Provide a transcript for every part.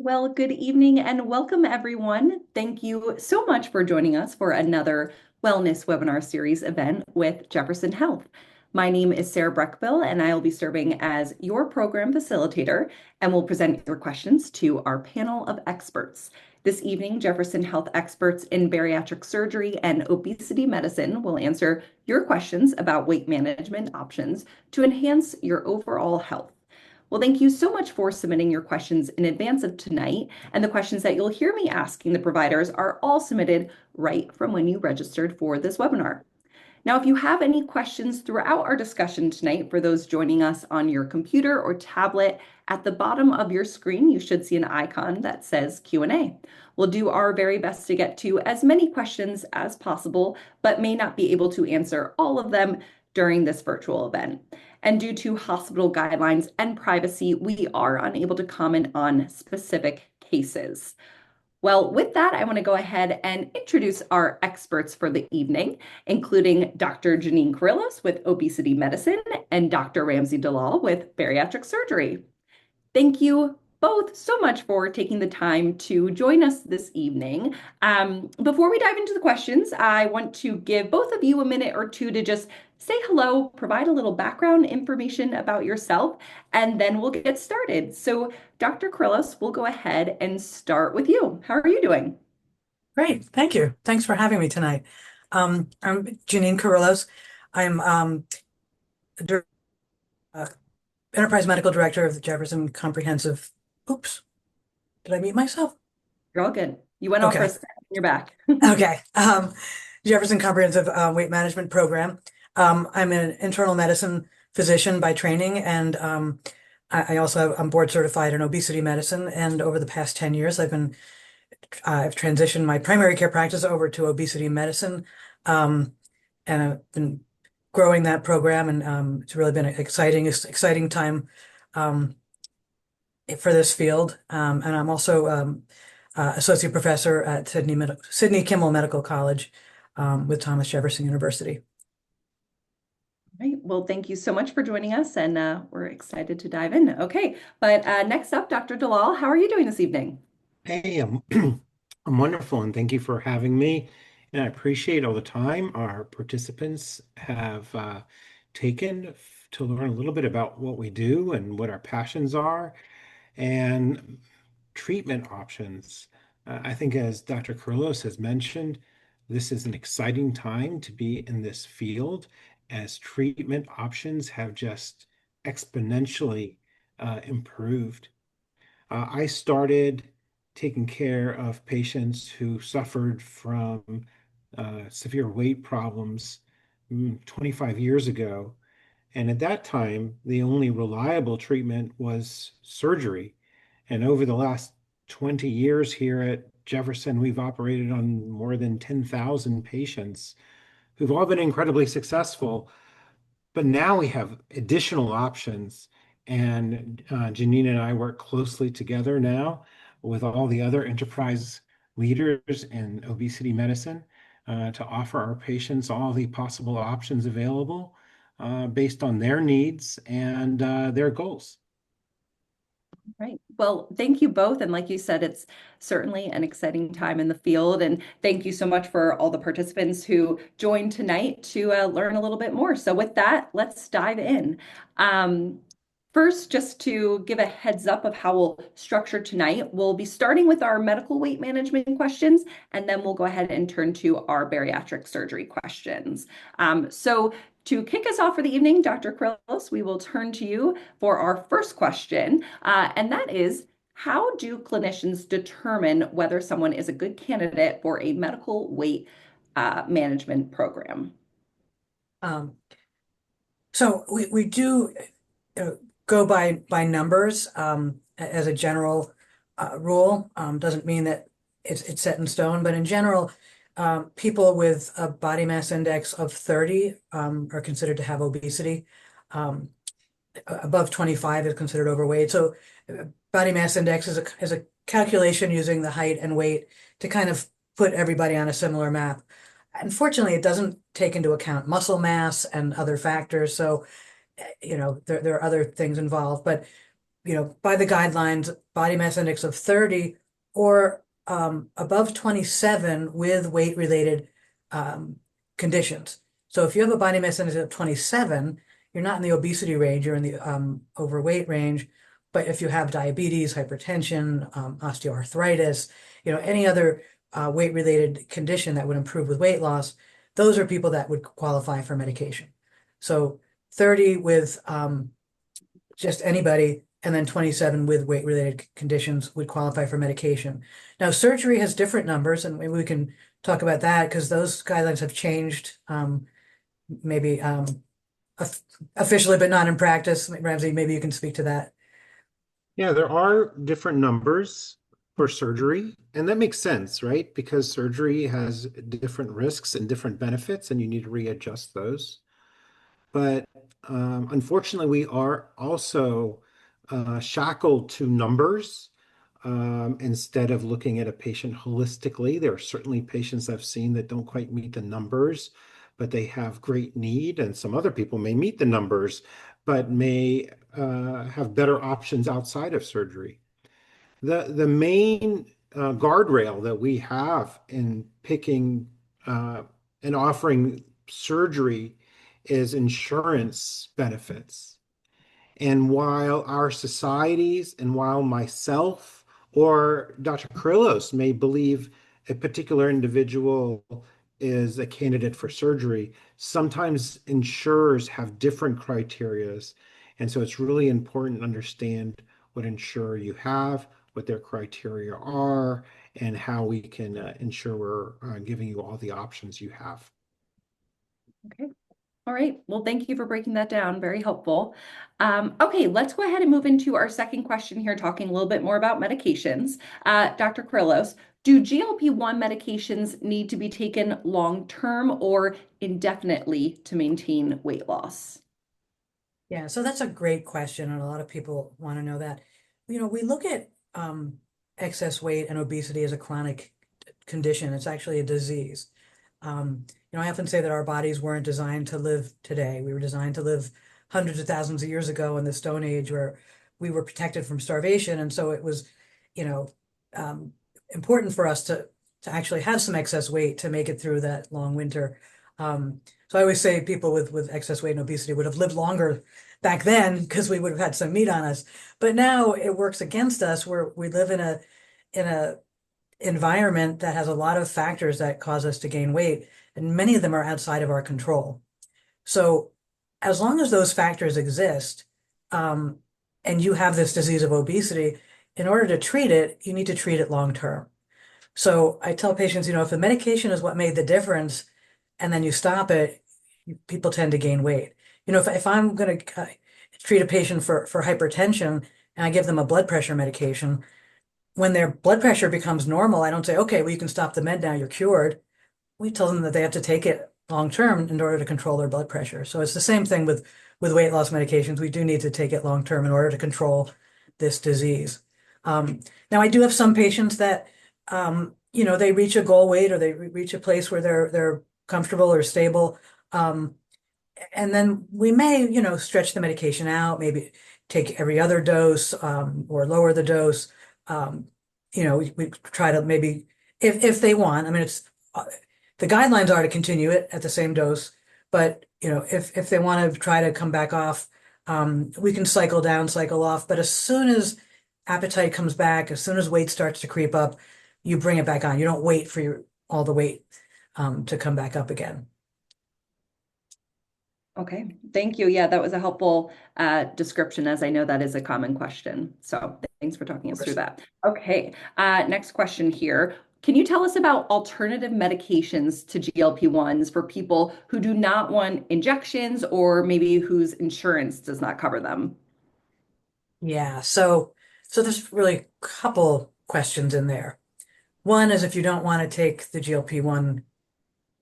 Well, good evening and welcome everyone. Thank you so much for joining us for another wellness webinar series event with Jefferson Health. My name is Sarah Breckbill and I will be serving as your program facilitator and will present your questions to our panel of experts. This evening, Jefferson Health experts in bariatric surgery and obesity medicine will answer your questions about weight management options to enhance your overall health. Well, thank you so much for submitting your questions in advance of tonight. And the questions that you'll hear me asking the providers are all submitted right from when you registered for this webinar. Now, if you have any questions throughout our discussion tonight, for those joining us on your computer or tablet, at the bottom of your screen, you should see an icon that says Q&A. We'll do our very best to get to as many questions as possible, but may not be able to answer all of them during this virtual event. And due to hospital guidelines and privacy, we are unable to comment on specific cases. Well, with that, I want to go ahead and introduce our experts for the evening, including Dr. Janine Carrillos with obesity medicine and Dr. Ramsey Dalal with bariatric surgery. Thank you both so much for taking the time to join us this evening. Before we dive into the questions, I want to give both of you a minute or two to just say hello, provide a little background information about yourself, and then we'll get started. So, Dr. Carrillos, we'll go ahead and start with you. How are you doing? Great, thank you. Thanks for having me tonight. I'm Janine Carrillos. I'm dir uh, Enterprise Medical Director of the Jefferson Comprehensive. Oops, did I mute myself? You're all good. You went off for a Okay, second. You're back. okay. Jefferson Comprehensive Weight Management Program. I'm an internal medicine physician by training, and I also I'm board certified in obesity medicine. And over the past 10 years, I've transitioned my primary care practice over to obesity medicine, and I've been growing that program, and it's really been an exciting time um, for this field. And I'm also associate professor at Sidney Kimmel Medical College with Thomas Jefferson University. Right. Well, thank you so much for joining us, and we're excited to dive in. Okay, but next up, Dr. Dalal, how are you doing this evening? Hey, I'm wonderful, and thank you for having me. And I appreciate all the time our participants have taken to learn a little bit about what we do and what our passions are and treatment options. I think, as Dr. Carlos has mentioned, this is an exciting time to be in this field as treatment options have just exponentially improved. I started taking care of patients who suffered from severe weight problems 25 years ago. And at that time, the only reliable treatment was surgery. And over the last 20 years here at Jefferson, we've operated on more than 10,000 patients who've all been incredibly successful. But now we have additional options, and Janine and I work closely together now with all the other enterprise leaders in obesity medicine to offer our patients all the possible options available based on their needs and their goals. Right. Well, thank you both. And like you said, it's certainly an exciting time in the field. And thank you so much for all the participants who joined tonight to learn a little bit more. So with that, let's dive in. Um, First, just to give a heads up of how we'll structure tonight, we'll be starting with our medical weight management questions, and then we'll go ahead and turn to our bariatric surgery questions. So to kick us off for the evening, Dr. Carrillos, we will turn to you for our first question, and that is, how do clinicians determine whether someone is a good candidate for a medical weight management program? Um, so we do go by numbers as a general rule. Doesn't mean that it's set in stone, but in general, people with a body mass index of 30 are considered to have obesity. Above 25 is considered overweight. So body mass index is a calculation using the height and weight to kind of put everybody on a similar map. Unfortunately, it doesn't take into account muscle mass and other factors. So, there are other things involved, but by the guidelines, body mass index of 30 or above 27 with weight-related conditions. So if you have a body mass index of 27, you're not in the obesity range, you're in the overweight range. But if you have diabetes, hypertension, osteoarthritis, any other weight-related condition that would improve with weight loss, those are people that would qualify for medication. So 30 with just anybody, and then 27 with weight-related conditions would qualify for medication. Now, surgery has different numbers, and maybe we can talk about that because those guidelines have changed, maybe officially, but not in practice. Ramsey, maybe you can speak to that. Yeah, there are different numbers for surgery, and that makes sense, right? Because surgery has different risks and different benefits, and you need to readjust those. But unfortunately, we are also shackled to numbers instead of looking at a patient holistically. There are certainly patients I've seen that don't quite meet the numbers, but they have great need, and some other people may meet the numbers, but may have better options outside of surgery. The main guardrail that we have in picking and offering surgery is insurance benefits. And while our societies and while myself or Dr. Kyrillos may believe a particular individual is a candidate for surgery, sometimes insurers have different criterias. And so it's really important to understand what insurer you have, what their criteria are, and how we can ensure we're giving you all the options you have. Okay. All right. Well, thank you for breaking that down. Very helpful. Okay, let's go ahead and move into our second question here, talking a little bit more about medications. Dr. Kyrillos, do GLP-1 medications need to be taken long-term or indefinitely to maintain weight loss? Yeah, so that's a great question, and a lot of people want to know that. We look at excess weight and obesity as a chronic condition. It's actually a disease. I often say that our bodies weren't designed to live today. We were designed to live hundreds of thousands of years ago in the Stone Age where we were protected from starvation. And so it was, important for us to actually have some excess weight to make it through that long winter. So I always say people with excess weight and obesity would have lived longer back then because we would have had some meat on us. But now it works against us where we live in a environment that has a lot of factors that cause us to gain weight, and many of them are outside of our control. So as long as those factors exist, and you have this disease of obesity, in order to treat it, you need to treat it long term. So I tell patients, if the medication is what made the difference, and then you stop it, people tend to gain weight. If I'm going to treat a patient for hypertension and I give them a blood pressure medication, when their blood pressure becomes normal, I don't say, okay, well, you can stop the med now, you're cured. We tell them that they have to take it long term in order to control their blood pressure. So it's the same thing with weight loss medications. We do need to take it long term in order to control this disease. Now, I do have some patients that, they reach a goal weight or they reach a place where they're comfortable or stable. And then we may, stretch the medication out, maybe take every other dose or lower the dose. We try to maybe, if they want, I mean, it's the guidelines are to continue it at the same dose, but if they want to try to come back off, we can cycle down, cycle off. But as soon as appetite comes back, as soon as weight starts to creep up, you bring it back on. You don't wait for all the weight to come back up again. Okay, thank you. Yeah, that was a helpful description, as I know that is a common question. So thanks for talking us through that. Okay, next question here. Can you tell us about alternative medications to GLP-1s for people who do not want injections or maybe whose insurance does not cover them? Yeah, so there's really a couple questions in there. One is if you don't want to take the GLP-1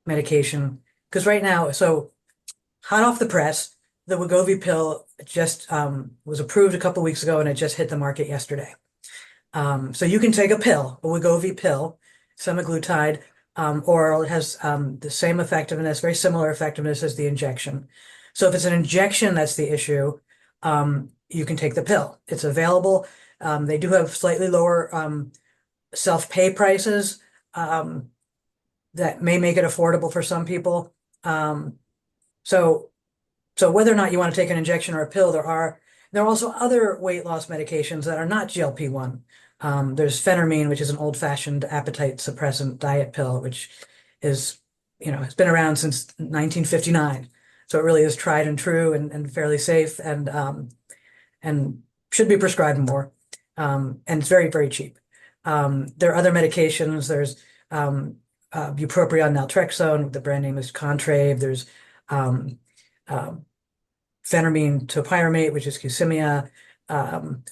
medication, because right now, so hot off the press, the Wegovy pill just was approved a couple weeks ago and it just hit the market yesterday. So you can take a pill, a Wegovy pill, semaglutide, oral. It has the same effectiveness, very similar effectiveness as the injection. So if it's an injection, that's the issue. you can take the pill. It's available. They do have slightly lower self-pay prices that may make it affordable for some people. So whether or not you want to take an injection or a pill, there are also other weight loss medications that are not GLP-1. There's phentermine, which is an old-fashioned appetite suppressant diet pill, which is, has been around since 1959. So it really is tried and true and fairly safe and should be prescribed more. And it's very, very cheap. There are other medications. There's bupropion, naltrexone. The brand name is Contrave. There's phentermine topiramate, which is Qsymia.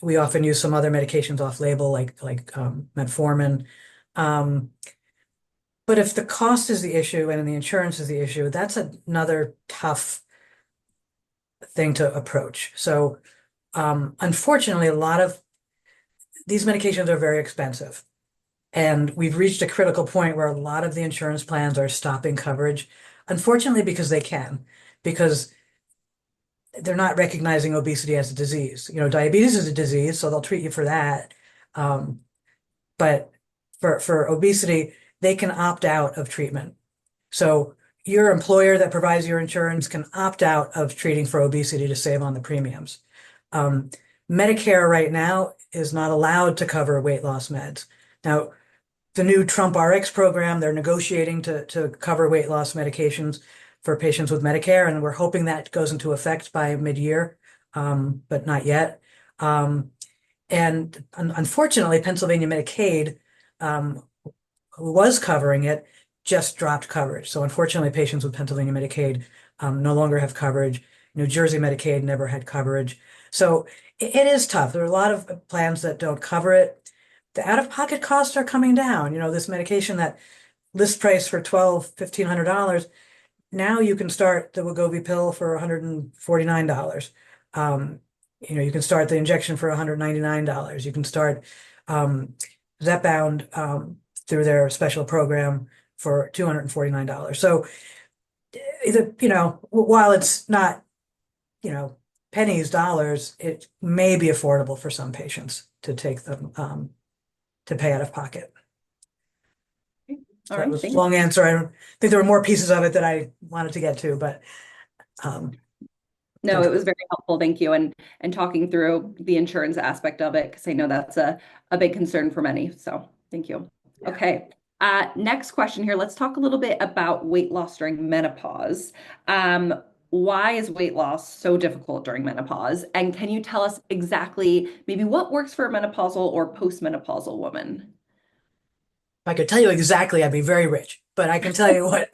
We often use some other medications off label, like metformin. But if the cost is the issue and the insurance is the issue, that's another tough thing to approach. So unfortunately, a lot of these medications are very expensive. And we've reached a critical point where a lot of the insurance plans are stopping coverage, unfortunately, because they can, because they're not recognizing obesity as a disease. Diabetes is a disease, so they'll treat you for that. But for obesity, they can opt out of treatment. So your employer that provides your insurance can opt out of treating for obesity to save on the premiums. Medicare right now is not allowed to cover weight loss meds. Now, the new Trump Rx program, they're negotiating to cover weight loss medications for patients with Medicare, and we're hoping that goes into effect by mid-year, but not yet. And unfortunately, Pennsylvania Medicaid, who was covering it, just dropped coverage. So unfortunately, patients with Pennsylvania Medicaid no longer have coverage. New Jersey Medicaid never had coverage. So it is tough. There are a lot of plans that don't cover it. The out-of-pocket costs are coming down. This medication that list price for $1,200, $1,500, now you can start the Wegovy pill for $149. You can start the injection for $199. You can start Zepbound through their special program for $249. So, while it's not, pennies, dollars, it may be affordable for some patients to take them to pay out of pocket. All That right, was a long answer. I don't think there were more pieces of it that I wanted to get to, but no, it was very helpful. Thank you. And talking through the insurance aspect of it, because I know that's a big concern for many. So thank you. Yeah. Okay. Next question here. Let's talk a little bit about weight loss during menopause. Why is weight loss so difficult during menopause? And can you tell us exactly maybe what works for a menopausal or postmenopausal woman? If I could tell you exactly, I'd be very rich, but I can tell you what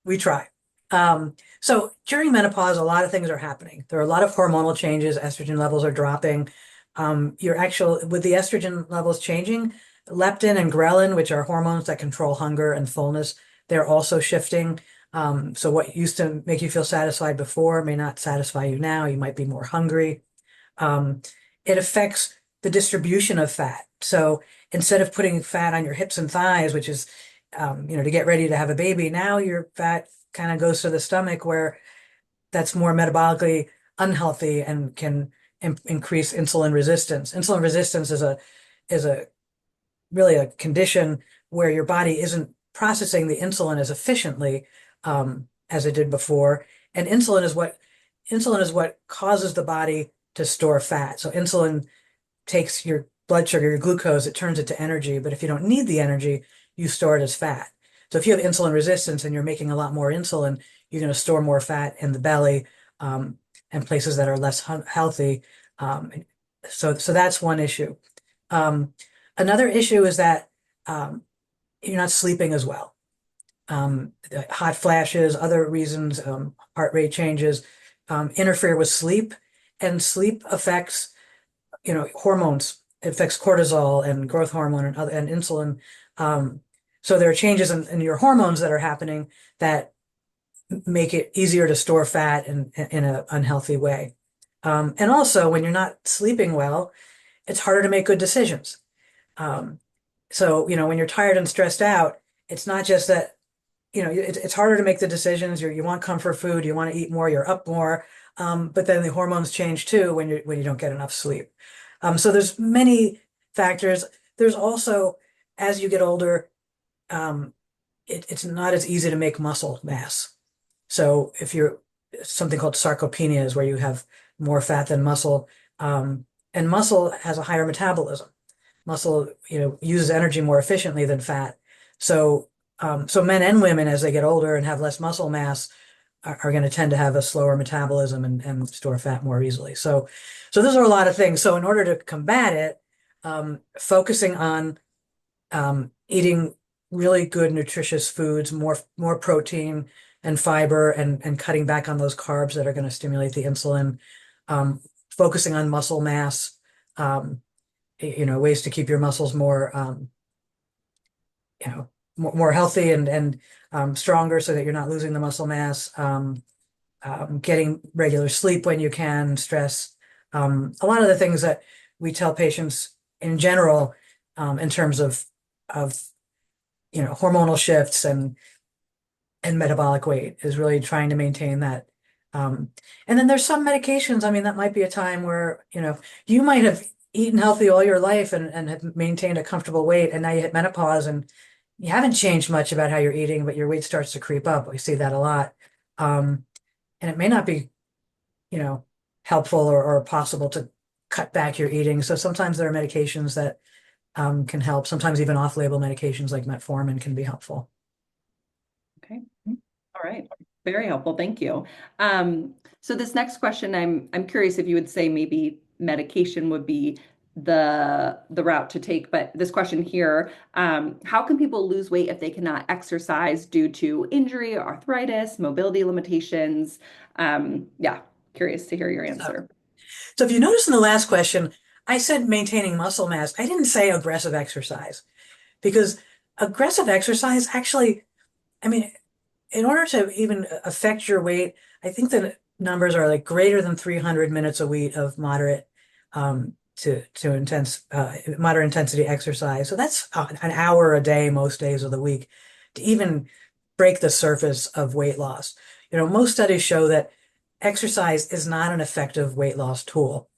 we try. So during menopause, a lot of things are happening. There are a lot of hormonal changes. Estrogen levels are dropping. With the estrogen levels changing, leptin and ghrelin, which are hormones that control hunger and fullness, they're also shifting. So what used to make you feel satisfied before may not satisfy you now. You might be more hungry. It affects the distribution of fat. So instead of putting fat on your hips and thighs, which is, to get ready to have a baby, now your fat kind of goes to the stomach, where that's more metabolically unhealthy and can increase insulin resistance. Insulin resistance is really a condition where your body isn't processing the insulin as efficiently as it did before. And insulin is what causes the body to store fat. So insulin takes your blood sugar, your glucose, it turns it to energy. But if you don't need the energy, you store it as fat. So if you have insulin resistance and you're making a lot more insulin, you're going to store more fat in the belly and places that are less healthy. So that's one issue. Another issue is that you're not sleeping as well. Hot flashes, other reasons, heart rate changes, interfere with sleep, and sleep affects, hormones. It affects cortisol and growth hormone and insulin. So there are changes in your hormones that are happening that make it easier to store fat in an unhealthy way. And also, when you're not sleeping well, it's harder to make good decisions. So, when you're tired and stressed out, it's not just that, it's harder to make the decisions. You want comfort food, you want to eat more, you're up more. But then the hormones change too when you don't get enough sleep. So there's many factors. There's also, as you get older, it's not as easy to make muscle mass. So if you're something called sarcopenia is where you have more fat than muscle, and muscle has a higher metabolism. Muscle, uses energy more efficiently than fat. So, so men and women, as they get older and have less muscle mass, are going to tend to have a slower metabolism and store fat more easily. So those are a lot of things. So in order to combat it, focusing on eating really good nutritious foods, more protein and fiber, and cutting back on those carbs that are going to stimulate the insulin, focusing on muscle mass, ways to keep your muscles more, more healthy and stronger so that you're not losing the muscle mass, getting regular sleep when you can, stress, a lot of the things that we tell patients in general, in terms of hormonal shifts and metabolic weight is really trying to maintain that. And then there's some medications. I mean, that might be a time where, you might have eaten healthy all your life and have maintained a comfortable weight, and now you hit menopause and you haven't changed much about how you're eating, but your weight starts to creep up. We see that a lot. And it may not be, helpful or possible to cut back your eating. So sometimes there are medications that can help. Sometimes even off-label medications like metformin can be helpful. Okay. All right. Very helpful. Thank you. So this next question, I'm curious if you would say maybe medication would be the route to take, but this question here, how can people lose weight if they cannot exercise due to injury, arthritis, mobility limitations? Yeah, curious to hear your answer. So if you notice in the last question, I said maintaining muscle mass. I didn't say aggressive exercise, because aggressive exercise actually, I mean, in order to even affect your weight, I think the numbers are like greater than 300 minutes a week of moderate to intense moderate intensity exercise. So that's an hour a day most days of the week to even break the surface of weight loss. Most studies show that exercise is not an effective weight loss tool.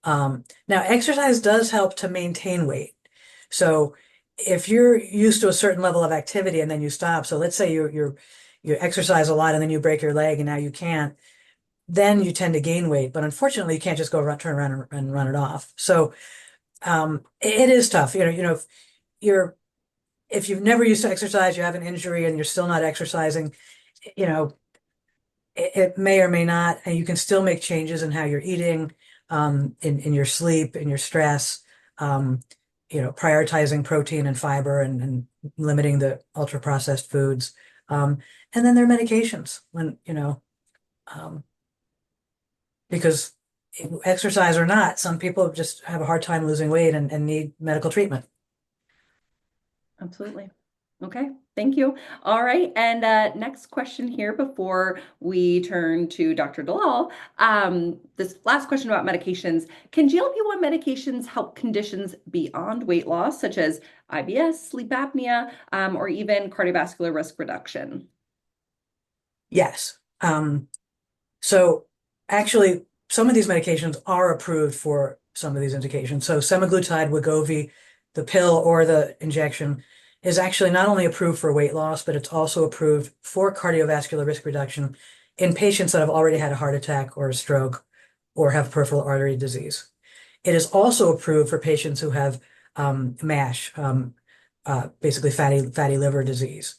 Now, exercise does help to maintain weight. So if you're used to a certain level of activity and then you stop, so let's say you exercise a lot and then you break your leg and now you can't, then you tend to gain weight. But unfortunately, you can't just turn around and run it off. So it is tough. If you've never used to exercise, you have an injury and you're still not exercising, it may or may not, and you can still make changes in how you're eating, in your sleep, in your stress, prioritizing protein and fiber and limiting the ultra processed foods. And then there are medications because exercise or not, some people just have a hard time losing weight and need medical treatment. Absolutely. Okay, thank you. All right, and next question here before we turn to Dr. Dalal. This last question about medications. Can GLP-1 medications help conditions beyond weight loss, such as IBS, sleep apnea, or even cardiovascular risk reduction? Yes. So actually, some of these medications are approved for some of these indications. So semaglutide, Wegovy, the pill or the injection, is actually not only approved for weight loss, but it's also approved for cardiovascular risk reduction in patients that have already had a heart attack or a stroke or have peripheral artery disease. It is also approved for patients who have MASH, basically fatty liver disease.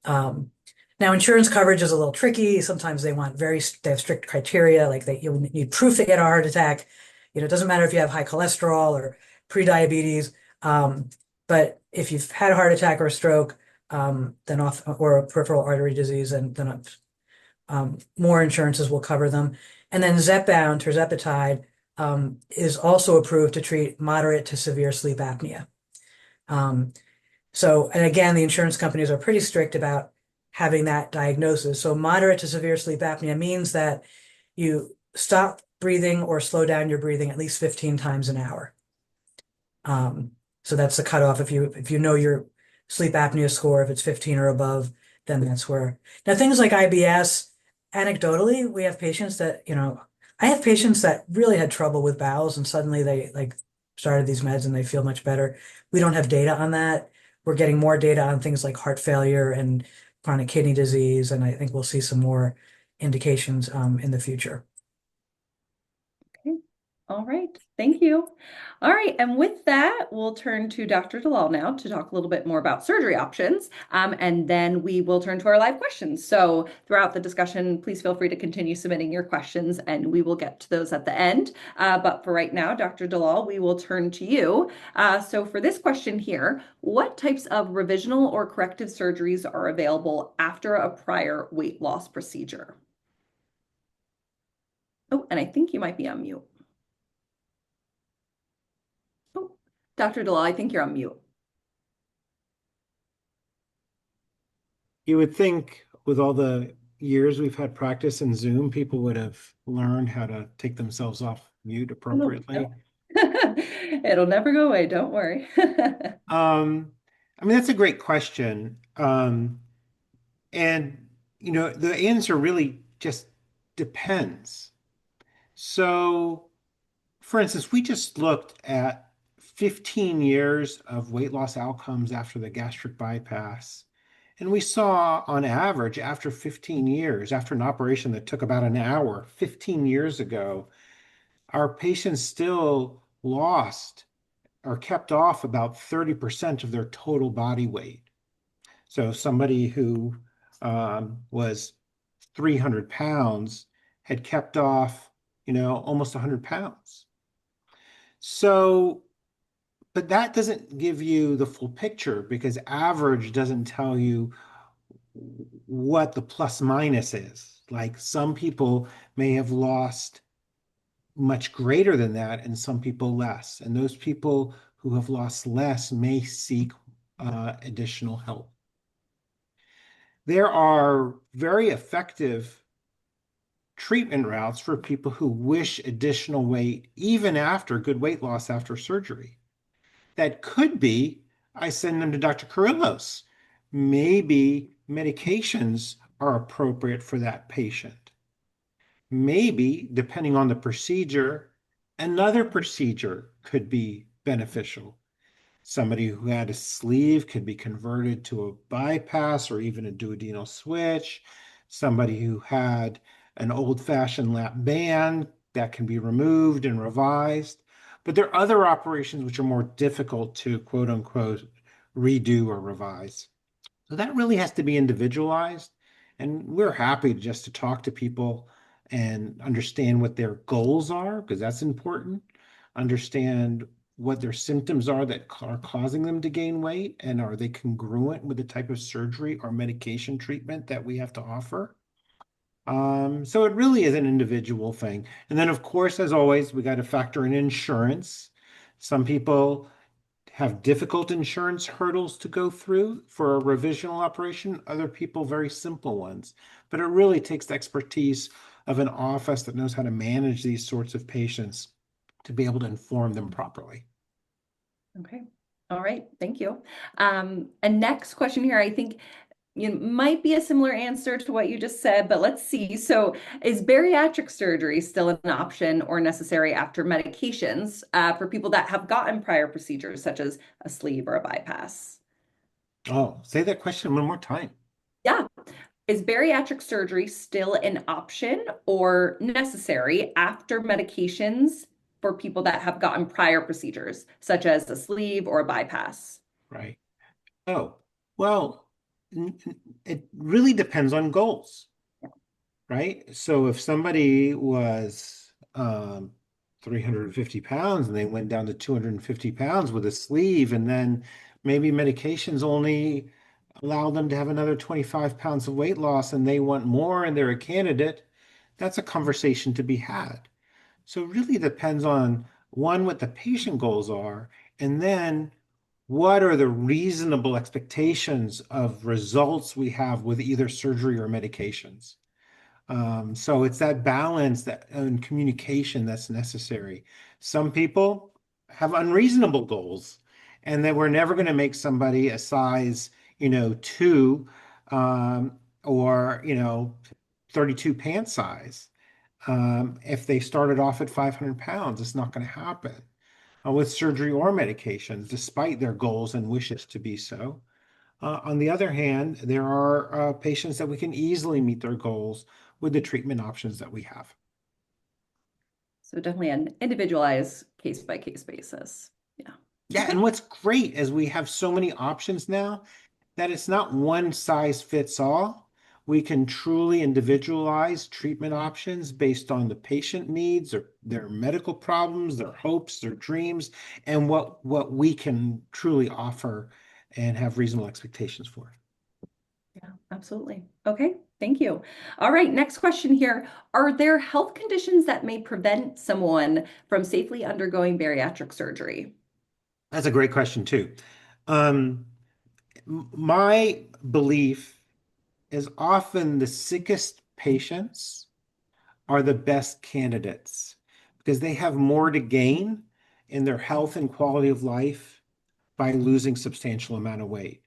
Now, insurance coverage is a little tricky. Sometimes they have strict criteria, like you need proof that you had a heart attack. It doesn't matter if you have high cholesterol or prediabetes. But if you've had a heart attack or a stroke, or a peripheral artery disease, then more insurances will cover them. And then Zepbound, tirzepatide, is also approved to treat moderate to severe sleep apnea. And again, the insurance companies are pretty strict about having that diagnosis. So moderate to severe sleep apnea means that you stop breathing or slow down your breathing at least 15 times an hour. So that's the cutoff. If you know your sleep apnea score, if it's 15 or above, then that's where. Now, things like IBS, anecdotally, we have patients that, I have patients that really had trouble with bowels and suddenly they like started these meds and they feel much better. We don't have data on that. We're getting more data on things like heart failure and chronic kidney disease, and I think we'll see some more indications in the future. Okay. All right. Thank you. All right. And with that, we'll turn to Dr. Dalal now to talk a little bit more about surgery options. And then we will turn to our live questions. So throughout the discussion, please feel free to continue submitting your questions and we will get to those at the end. But for right now, Dr. Dalal, we will turn to you. So for this question here, what types of revisional or corrective surgeries are available after a prior weight loss procedure? Oh, and I think you might be on mute. Oh, Dr. Dalal, I think you're on mute. You would think with all the years we've had practice in Zoom, people would have learned how to take themselves off mute appropriately. It'll never go away, don't worry. I mean, that's a great question. And, the answer really just depends. So, for instance, we just looked at 15 years of weight loss outcomes after the gastric bypass. And we saw on average, after 15 years, after an operation that took about an hour, 15 years ago, our patients still lost or kept off about 30% of their total body weight. So somebody who was 300 pounds had kept off, almost 100 pounds. So, but that doesn't give you the full picture because average doesn't tell you what the plus minus is. Like some people may have lost much greater than that and some people less. And those people who have lost less may seek additional help. There are very effective treatment routes for people who wish additional weight, even after good weight loss after surgery. That could be, I send them to Dr. Carrillos. Maybe medications are appropriate for that patient. Maybe, depending on the procedure, another procedure could be beneficial. Somebody who had a sleeve could be converted to a bypass or even a duodenal switch. Somebody who had an old-fashioned lap band that can be removed and revised. But there are other operations which are more difficult to quote unquote redo or revise. So that really has to be individualized. And we're happy just to talk to people and understand what their goals are, because that's important. Understand what their symptoms are that are causing them to gain weight, and are they congruent with the type of surgery or medication treatment that we have to offer. So it really is an individual thing. And then, of course, as always, we got to factor in insurance. Some people have difficult insurance hurdles to go through for a revisional operation, other people very simple ones. But it really takes the expertise of an office that knows how to manage these sorts of patients to be able to inform them properly. Okay. All right. Thank you. And next question here, I think might be a similar answer to what you just said, but let's see. So is bariatric surgery still an option or necessary after medications for people that have gotten prior procedures such as a sleeve or a bypass? Oh, say that question one more time. Yeah. Is bariatric surgery still an option or necessary after medications for people that have gotten prior procedures, such as a sleeve or a bypass? Right. Oh, well, it really depends on goals, right? So if somebody was 350 pounds and they went down to 250 pounds with a sleeve, and then maybe medications only allow them to have another 25 pounds of weight loss and they want more and they're a candidate, that's a conversation to be had. So it really depends on one, what the patient goals are, and then what are the reasonable expectations of results we have with either surgery or medications. So it's that balance that and communication that's necessary. Some people have unreasonable goals, and that we're never going to make somebody a size, 2 um, or, 32 pant size. If they started off at 500 pounds, it's not going to happen with surgery or medications, despite their goals and wishes to be so. On the other hand, there are patients that we can easily meet their goals with the treatment options that we have. So definitely an individualized case by case basis. Yeah. Yeah, Okay. and what's great is we have so many options now that it's not one size fits all. We can truly individualize treatment options based on the patient needs or their medical problems, their hopes, their dreams, and what we can truly offer and have reasonable expectations for. Yeah, absolutely. Okay, thank you. All right, next question here. Are there health conditions that may prevent someone from safely undergoing bariatric surgery? That's a great question too. Um, my belief is often the sickest patients are the best candidates because they have more to gain in their health and quality of life by losing substantial amount of weight.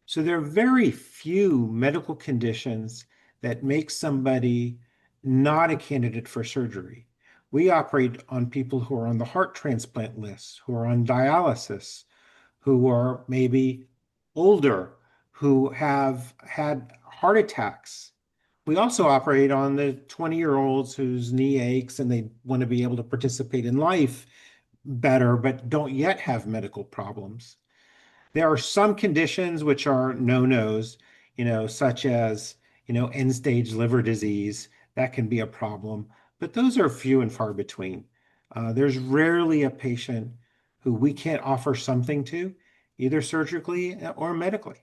So there are very few medical conditions that make somebody not a candidate for surgery. We operate on people who are on the heart transplant list, who are on dialysis, who are maybe older, who have had heart attacks. We also operate on the 20-year-olds whose knee aches and they want to be able to participate in life better, but don't yet have medical problems. There are some conditions which are no-nos, such as, end-stage liver disease. That can be a problem, but those are few and far between. There's rarely a patient who we can't offer something to, either surgically or medically.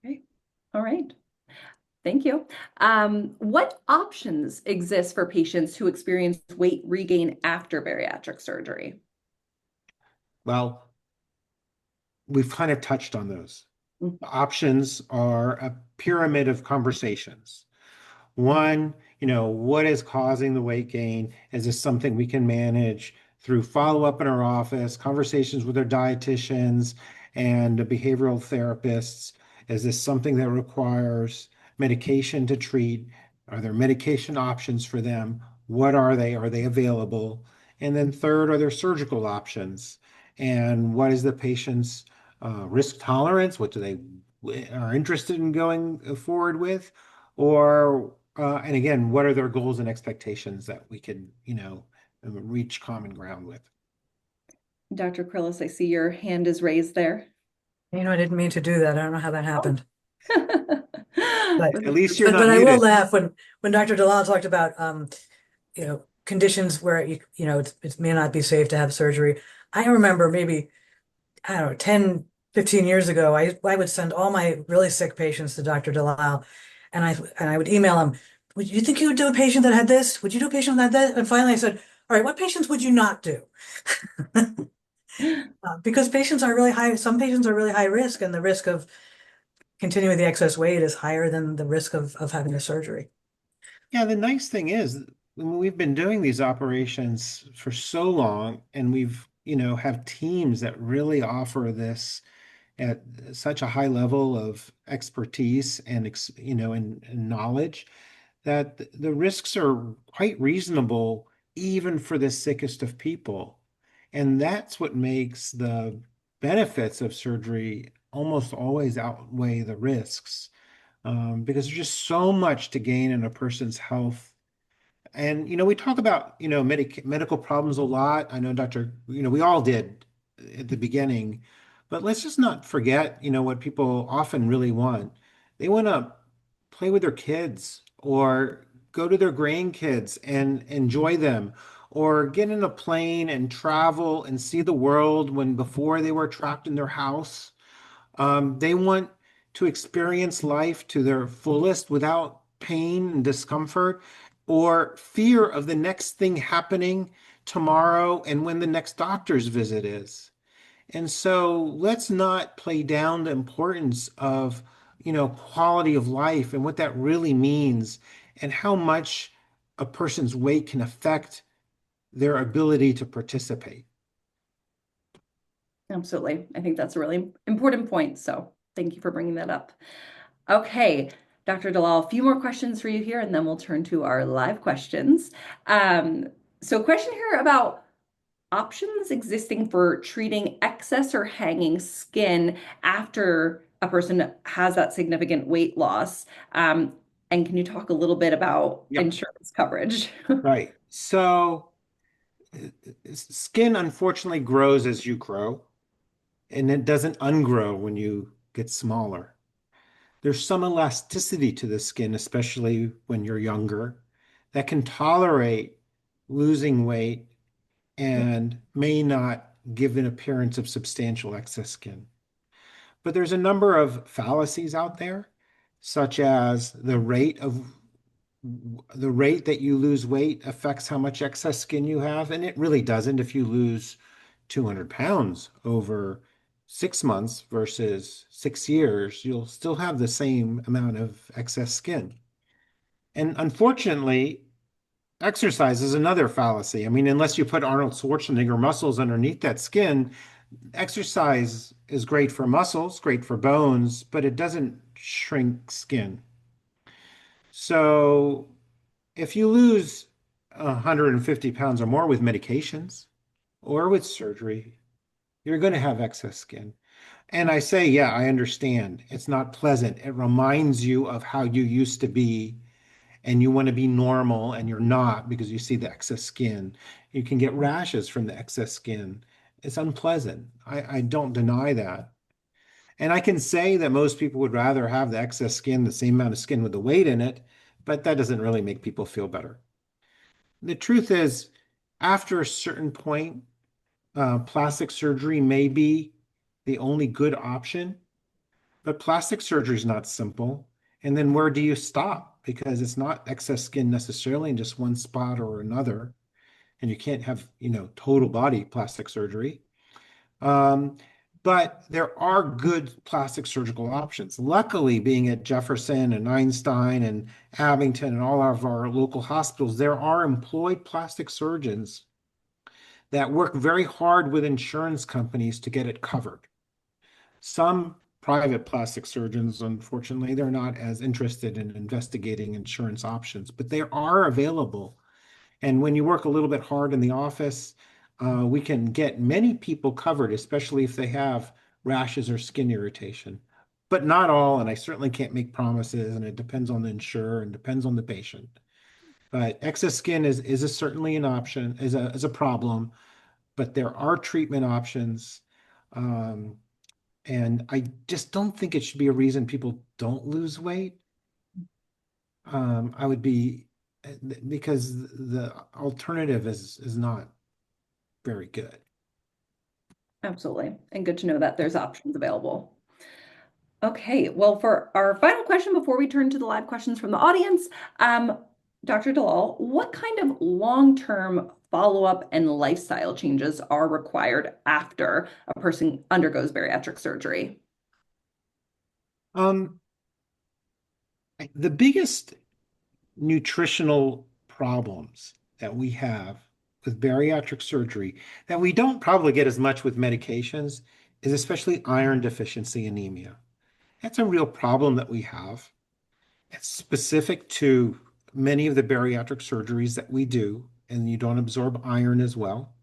Okay, all right. Thank you. What options exist for patients who experience weight regain after bariatric surgery? Well, we've kind of touched on those. Mm. Options are a pyramid of conversations. One, what is causing the weight gain? Is this something we can manage through follow-up in our office, conversations with our dietitians and the behavioral therapists? Is this something that requires medication to treat? Are there medication options for them? What are they? Are they available? And then third, are there surgical options? And what is the patient's risk tolerance? What do they are interested in going forward with? Or and again, what are their goals and expectations that we could, reach common ground with? Dr. Krillis, I see your hand is raised there. I didn't mean to do that. I don't know how that happened. But At least you're but, not but I will muted. laugh when Dr. Dalal talked about conditions where it may not be safe to have surgery. I remember maybe, I don't know, 10, 15 years ago, I would send all my really sick patients to Dr. Dalal, and I would email him, would you think you would do a patient that had this? Would you do a patient that had that? And finally I said, all right, what patients would you not do? Because patients are really high, some patients are really high risk, and the risk of continuing the excess weight is higher than the risk of having a surgery. Yeah, the nice thing is we've been doing these operations for so long, and we've, have teams that really offer this at such a high level of expertise and, and knowledge that the risks are quite reasonable even for the sickest of people. And that's what makes the benefits of surgery almost always outweigh the risks, because there's just so much to gain in a person's health. And, we talk about, medical problems a lot. I know we all did at the beginning, but let's just not forget, what people often really want. They want to play with their kids or go to their grandkids and enjoy them or get in a plane and travel and see the world when before they were trapped in their house. They want to experience life to their fullest without pain and discomfort or fear of the next thing happening tomorrow and when the next doctor's visit is. And so let's not play down the importance of, quality of life and what that really means and how much a person's weight can affect their ability to participate. Absolutely. I think that's a really important point. So Thank you for bringing that up. Okay, Dr. Dalal, a few more questions for you here, and then we'll turn to our live questions. So, question here about options existing for treating excess or hanging skin after a person has that significant weight loss. And can you talk a little bit about Yep. insurance coverage? Right. So skin unfortunately grows as you grow, and it doesn't ungrow when you get smaller. There's some elasticity to the skin, especially when you're younger, that can tolerate losing weight and may not give an appearance of substantial excess skin. But there's a number of fallacies out there, such as the rate that you lose weight affects how much excess skin you have, and it really doesn't. If you lose 200 pounds over 6 months versus 6 years, you'll still have the same amount of excess skin. And unfortunately, exercise is another fallacy. I mean, unless you put Arnold Schwarzenegger muscles underneath that skin, exercise is great for muscles, great for bones, but it doesn't shrink skin. So if you lose 150 pounds or more with medications or with surgery, you're going to have excess skin. And I say, yeah, I understand. It's not pleasant. It reminds you of how you used to be, and you want to be normal, and you're not because you see the excess skin. You can get rashes from the excess skin. It's unpleasant. I don't deny that. And I can say that most people would rather have the excess skin, the same amount of skin with the weight in it, but that doesn't really make people feel better. The truth is, after a certain point, plastic surgery may be the only good option, but plastic surgery is not simple. And then where do you stop? Because it's not excess skin necessarily in just one spot or another. And you can't have, total body plastic surgery. But there are good plastic surgical options. Luckily, being at Jefferson and Einstein and Abington and all of our local hospitals, there are employed plastic surgeons that work very hard with insurance companies to get it covered. Some private plastic surgeons, unfortunately, they're not as interested in investigating insurance options, but they are available. And when you work a little bit hard in the office, we can get many people covered, especially if they have rashes or skin irritation. But not all, and I certainly can't make promises, and it depends on the insurer and depends on the patient. But excess skin is certainly an option, is a problem, but there are treatment options. And I just don't think it should be a reason people don't lose weight. I would be because the alternative is not very good. Absolutely. And good to know that there's options available. Okay, well, for our final question before we turn to the live questions from the audience, Dr. Dalal, what kind of long-term follow-up and lifestyle changes are required after a person undergoes bariatric surgery? Um, the biggest nutritional problems that we have with bariatric surgery that we don't probably get as much with medications is especially iron deficiency anemia. That's a real problem that we have. It's specific to many of the bariatric surgeries that we do, and you don't absorb iron as well.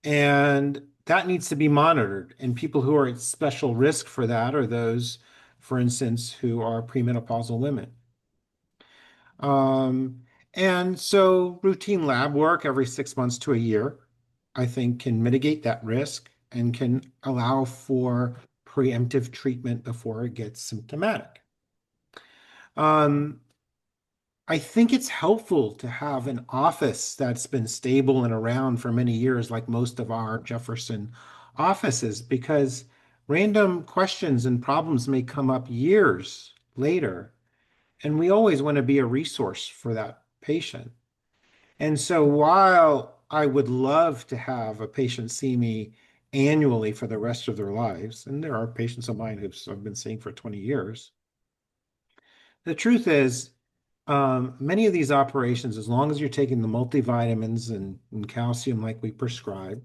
And that needs to be monitored. And people who are at special risk for that are those, for instance, who are premenopausal women. And so routine lab work every 6 months to a year, I think, can mitigate that risk and can allow for preemptive treatment before it gets symptomatic. I think it's helpful to have an office that's been stable and around for many years, like most of our Jefferson offices, because random questions and problems may come up years later. And we always want to be a resource for that patient. And so while I would love to have a patient see me annually for the rest of their lives, and there are patients of mine who I've been seeing for 20 years, the truth is, many of these operations, as long as you're taking the multivitamins and calcium like we prescribe,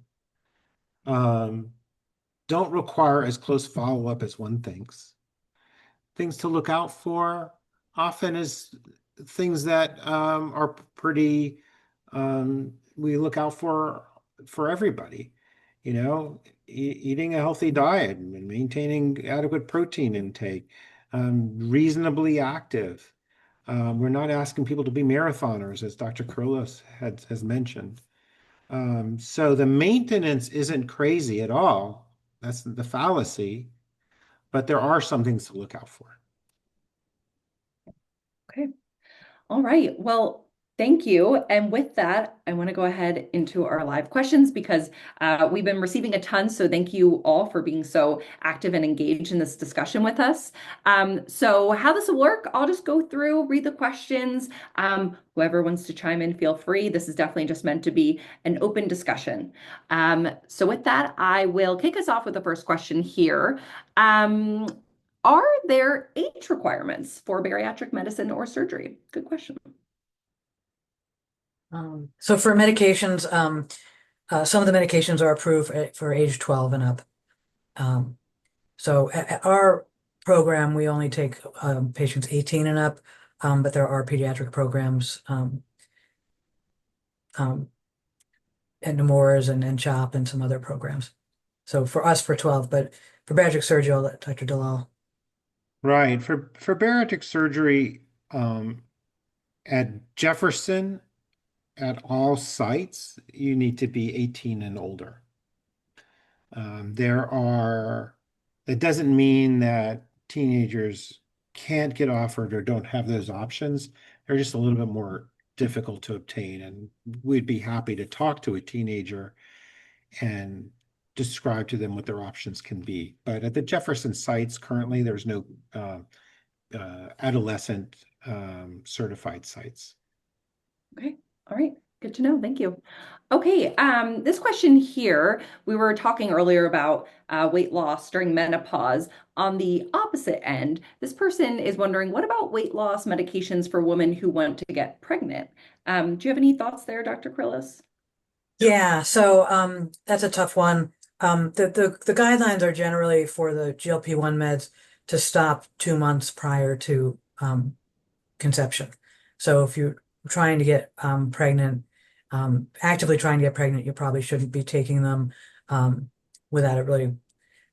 don't require as close follow-up as one thinks. Things to look out for often is things that are pretty we look out for everybody. Eating a healthy diet and maintaining adequate protein intake, reasonably active. We're not asking people to be marathoners, as Dr. Curlis has mentioned. So the maintenance isn't crazy at all. That's the fallacy, but there are some things to look out for. Okay. All right. Well, thank you. And with that, I want to go ahead into our live questions because we've been receiving a ton. So thank you all for being so active and engaged in this discussion with us. So how this will work, I'll just go through, read the questions. Whoever wants to chime in, feel free. This is definitely just meant to be an open discussion. So with that, I will kick us off with the first question here. Are there age requirements for bariatric medicine or surgery? Good question. So for medications, some of the medications are approved for age 12 and up. So at our program, we only take patients 18 and up, but there are pediatric programs at Nemours and CHOP and some other programs. So for us, for 12, but for bariatric surgery, I'll let Dr. Dalal. Right. For bariatric surgery, at Jefferson, at all sites, you need to be 18 and older. It doesn't mean that teenagers can't get offered or don't have those options. They're just a little bit more difficult to obtain. And we'd be happy to talk to a teenager and describe to them what their options can be. But at the Jefferson sites, currently, there's no adolescent certified sites. Okay. All right. Good to know. Thank you. Okay. This question here, we were talking earlier about weight loss during menopause. On the opposite end, this person is wondering, what about weight loss medications for women who want to get pregnant? Do you have any thoughts there, Dr. Krillis? Yeah, so that's a tough one. The guidelines are generally for the GLP-1 meds to stop 2 months prior to conception. So if you're trying to get pregnant, actively trying to get pregnant, you probably shouldn't be taking them without a really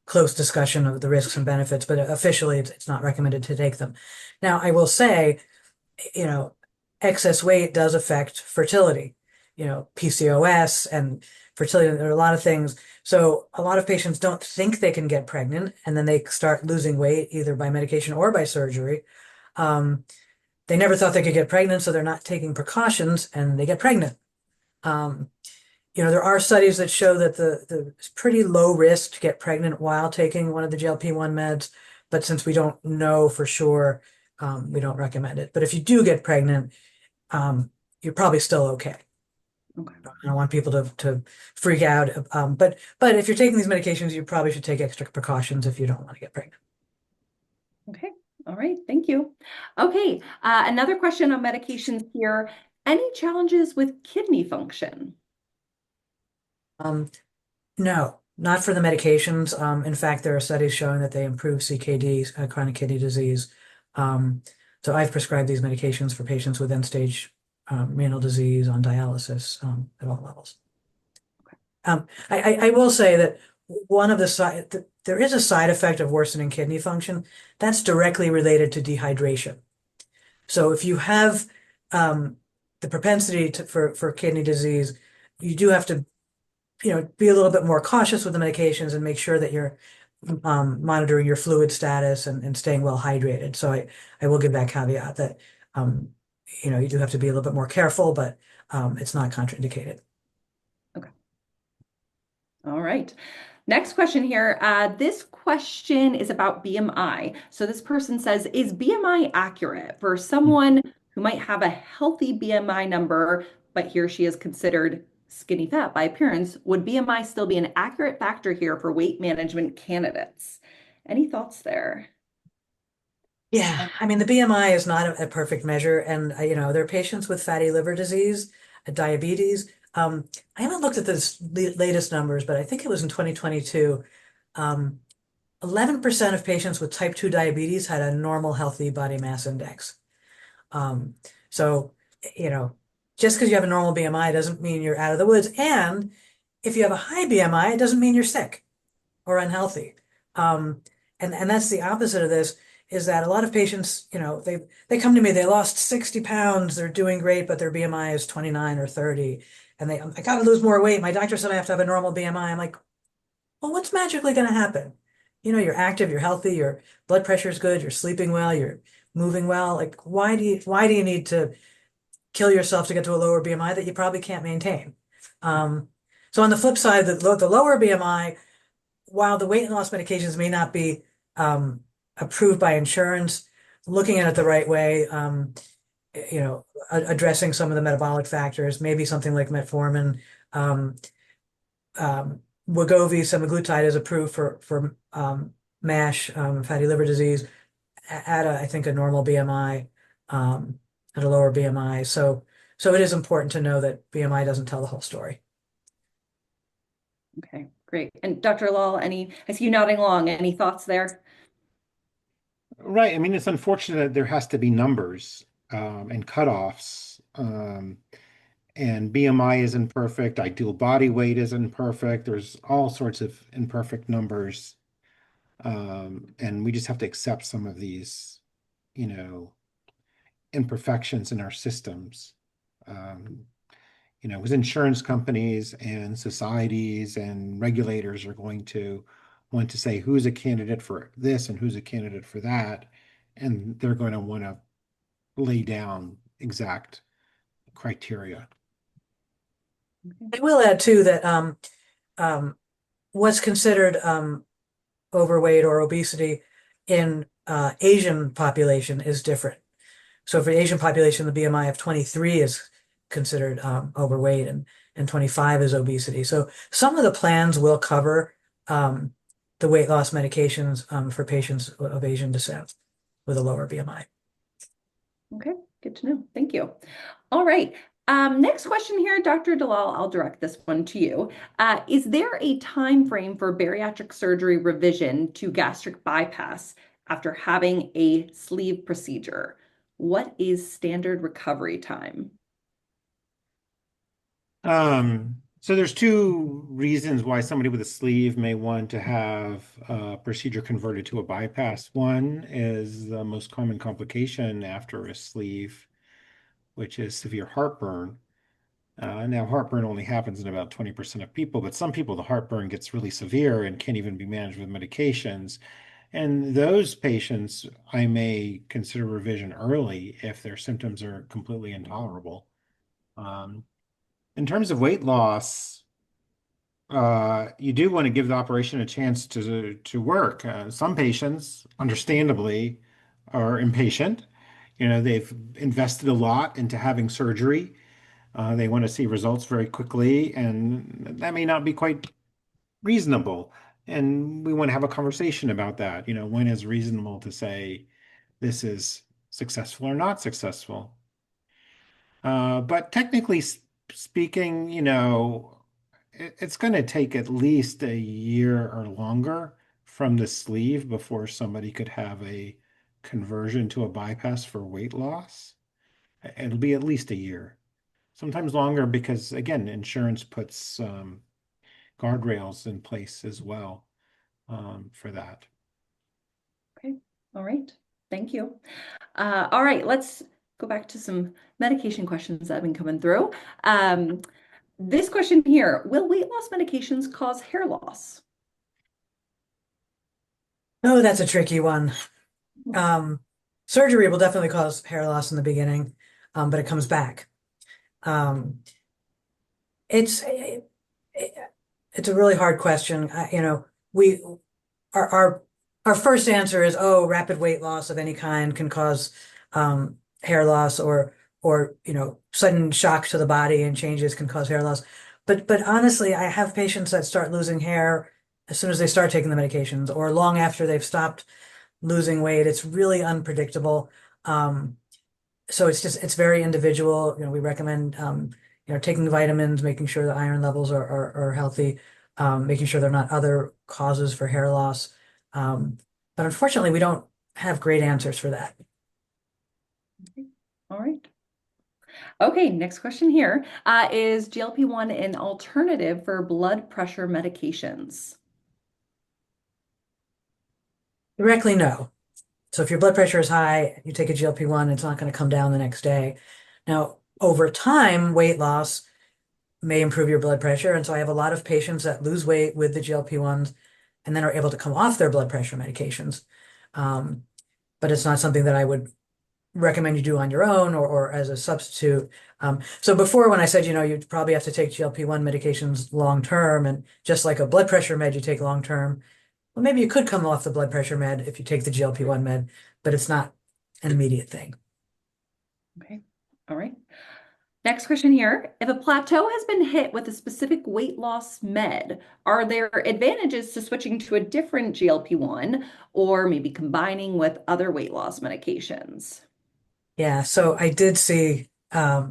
close discussion of the risks and benefits, but officially it's not recommended to take them. Now, I will say, excess weight does affect fertility, PCOS and fertility. There are a lot of things. So a lot of patients don't think they can get pregnant, and then they start losing weight either by medication or by surgery. They never thought they could get pregnant, so they're not taking precautions, and they get pregnant. There are studies that show that it's pretty low risk to get pregnant while taking one of the GLP-1 meds, but since we don't know for sure, we don't recommend it. But if you do get pregnant, you're probably still okay. Okay. I don't want people to freak out. But if you're taking these medications, you probably should take extra precautions if you don't want to get pregnant. Okay. All right. Thank you. Okay. Another question on medications here. Any challenges with kidney function? No, not for the medications. In fact, there are studies showing that they improve CKD, chronic kidney disease. So I've prescribed these medications for patients with end-stage renal disease on dialysis at all levels. I will say that one of there is a side effect of worsening kidney function that's directly related to dehydration. So if you have the propensity for kidney disease, you do have to be a little bit more cautious with the medications and make sure that you're monitoring your fluid status and staying well hydrated. So I will give that caveat that you do have to be a little bit more careful, but it's not contraindicated. Okay. All right. Next question here. This question is about BMI. So this person says, is BMI accurate for someone who might have a healthy BMI number, but he or she is considered skinny fat by appearance? Would BMI still be an accurate factor here for weight management candidates? Any thoughts there? Yeah, I mean, the BMI is not a perfect measure. And, there are patients with fatty liver disease, diabetes. I haven't looked at the latest numbers, but I think it was in 2022. um, 11% of patients with type 2 diabetes had a normal healthy body mass index. Um, so, you know, just because you have a normal BMI doesn't mean you're out of the woods. And if you have a high BMI, it doesn't mean you're sick or unhealthy. Um, and that's the opposite of this, is that a lot of patients, they come to me, they lost 60 pounds, they're doing great, but their BMI is 29 or 30. And I gotta lose more weight. My doctor said I have to have a normal BMI. I'm like, well, what's magically gonna happen? You're active, you're healthy, your blood pressure is good, you're sleeping well, you're moving well. Like, why do you need to kill yourself to get to a lower BMI that you probably can't maintain? Um, so on the flip side, the lower BMI, while the weight loss medications may not be approved by insurance, looking at it the right way, addressing some of the metabolic factors, maybe something like metformin, um, Wegovy, semaglutide is approved for MASH, fatty liver disease, at I think a normal BMI, at a lower BMI. So it is important to know that BMI doesn't tell the whole story. Okay, great. And Dr. Lal, I see you nodding along. Any thoughts there? Right. I mean, it's unfortunate that there has to be numbers and cutoffs. And BMI isn't perfect. Ideal body weight isn't perfect. There's all sorts of imperfect numbers. And we just have to accept some of these, you know, imperfections in our systems. Um, because insurance companies and societies and regulators are going to want to say who's a candidate for this and who's a candidate for that. And they're going to want to lay down exact criteria. I will add too that um, what's considered overweight or obesity in Asian population is different. So for the Asian population, the BMI of 23 is considered overweight, and 25 is obesity. So some of the plans will cover the weight loss medications for patients of Asian descent with a lower BMI. Okay, good to know. Thank you. All right. Next question here, Dr. Dalal, I'll direct this one to you. Is there a time frame for bariatric surgery revision to gastric bypass after having a sleeve procedure? What is standard recovery time? So there's two reasons why somebody with a sleeve may want to have a procedure converted to a bypass. One is the most common complication after a sleeve, which is severe heartburn. Now, heartburn only happens in about 20% of people, but some people, the heartburn gets really severe and can't even be managed with medications. And those patients, I may consider revision early if their symptoms are completely intolerable. In terms of weight loss, you do want to give the operation a chance to work. Some patients, understandably, are impatient. They've invested a lot into having surgery. They want to see results very quickly, and that may not be quite reasonable. And we want to have a conversation about that. When is reasonable to say this is successful or not successful? But technically speaking, it's going to take at least a year or longer from the sleeve before somebody could have a conversion to a bypass for weight loss. It'll be at least a year, sometimes longer because, again, insurance puts guardrails in place as well for that. Okay, all right. Thank you. All right, let's go back to some medication questions that have been coming through. This question here, will weight loss medications cause hair loss? Oh, that's a tricky one. Surgery will definitely cause hair loss in the beginning, but it comes back. It's a really hard question. We our first answer is, oh, rapid weight loss of any kind can cause hair loss, or sudden shock to the body and changes can cause hair loss. But honestly, I have patients that start losing hair as soon as they start taking the medications, or long after they've stopped losing weight. It's really unpredictable. So it's very individual. We recommend taking vitamins, making sure the iron levels are healthy. making sure there are not other causes for hair loss. But unfortunately, we don't have great answers for that. All right. Okay, next question here. Is GLP-1 an alternative for blood pressure medications? Directly, no. So if your blood pressure is high, you take a GLP-1, it's not going to come down the next day. Now, over time, weight loss may improve your blood pressure. And so I have a lot of patients that lose weight with the GLP-1s and then are able to come off their blood pressure medications. But it's not something that I would recommend you do on your own or as a substitute. So before, when I said, you'd probably have to take GLP-1 medications long term, and just like a blood pressure med you take long term, well, maybe you could come off the blood pressure med if you take the GLP-1 med, but it's not an immediate thing. Okay, all right. Next question here. If a plateau has been hit with a specific weight loss med, are there advantages to switching to a different GLP-1 or maybe combining with other weight loss medications? Yeah, so I did see a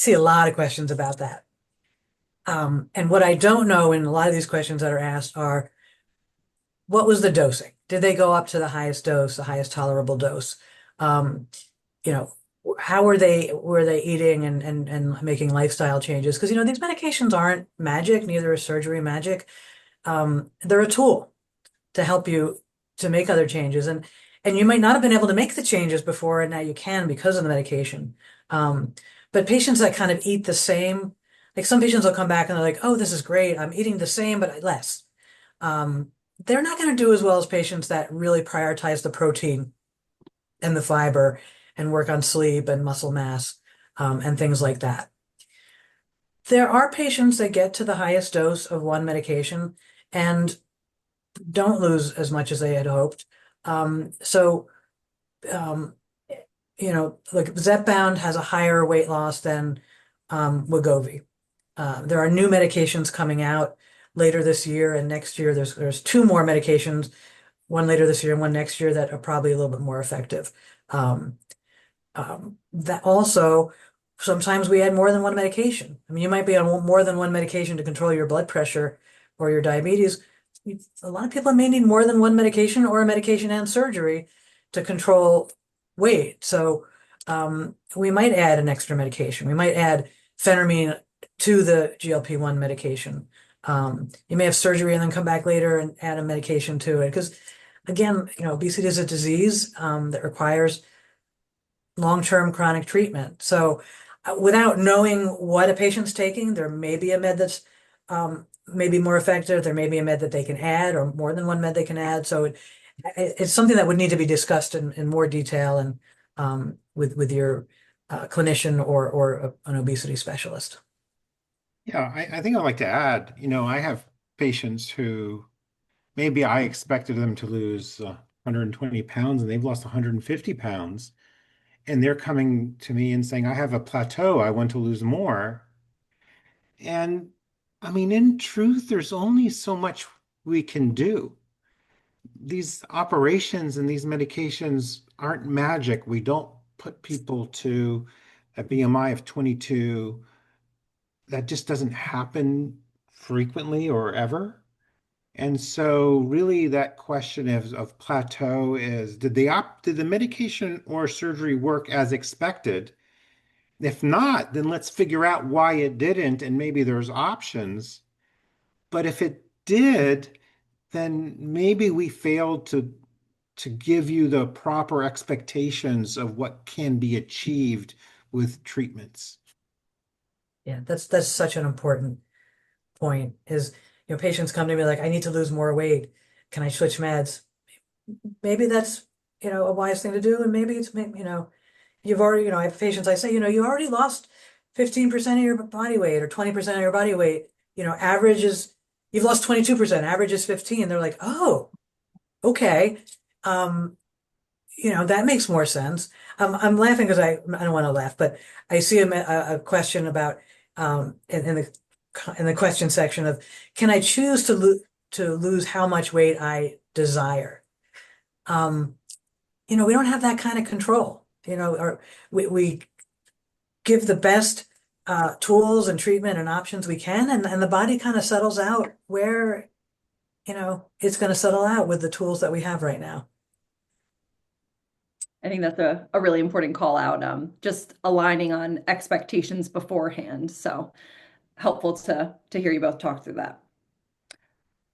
lot of questions about that. And what I don't know in a lot of these questions that are asked are, what was the dosing? Did they go up to the highest dose, the highest tolerable dose? You know, how were they eating and making lifestyle changes? Because these medications aren't magic, neither is surgery magic. They're a tool to help you to make other changes, and you might not have been able to make the changes before, and now you can because of the medication. But patients that kind of eat the same, like some patients will come back and they're like, "Oh, this is great. I'm eating the same but less." They're not going to do as well as patients that really prioritize the protein and the fiber and work on sleep and muscle mass, and things like that. There are patients that get to the highest dose of one medication and don't lose as much as they had hoped. So, um, like Zepbound has a higher weight loss than Wegovy. There are new medications coming out later this year and next year. There's two more medications, one later this year and one next year, that are probably a little bit more effective. That also, sometimes we add more than one medication. I mean, you might be on more than one medication to control your blood pressure or your diabetes. A lot of people may need more than one medication or a medication and surgery to control weight. So we might add an extra medication. We might add phentermine to the GLP-1 medication. You may have surgery and then come back later and add a medication to it. Because again, obesity is a disease that requires long-term chronic treatment. So without knowing what a patient's taking, there may be a med that's maybe more effective. There may be a med that they can add, or more than one med they can add. So it's something that would need to be discussed in more detail and with your clinician or an obesity specialist. Yeah, I think I'd like to add, I have patients who maybe I expected them to lose 120 pounds and they've lost 150 pounds. And they're coming to me and saying, I have a plateau, I want to lose more. And I mean, in truth, there's only so much we can do. These operations and these medications aren't magic. We don't put people to a BMI of 22. That just doesn't happen frequently or ever. And so really that question of plateau is, did the medication or surgery work as expected? If not, then let's figure out why it didn't, and maybe there's options. But if it did, then maybe we failed to give you the proper expectations of what can be achieved with treatments. Yeah, that's such an important point. Is patients come to me like, I need to lose more weight. Can I switch meds? Maybe that's a wise thing to do, and maybe it's you've already I have patients, I say, you already lost 15% of your body weight or 20% of your body weight. Average is you've lost 22%, average is 15. They're like, oh, okay. That makes more sense. I'm laughing because I don't want to laugh, but I see a question about in the question section of, can I choose to lose how much weight I desire? We don't have that kind of control. Or we give the best tools and treatment and options we can, and the body kind of settles out where, it's going to settle out with the tools that we have right now. I think that's a really important call out, just aligning on expectations beforehand. So helpful to hear you both talk through that.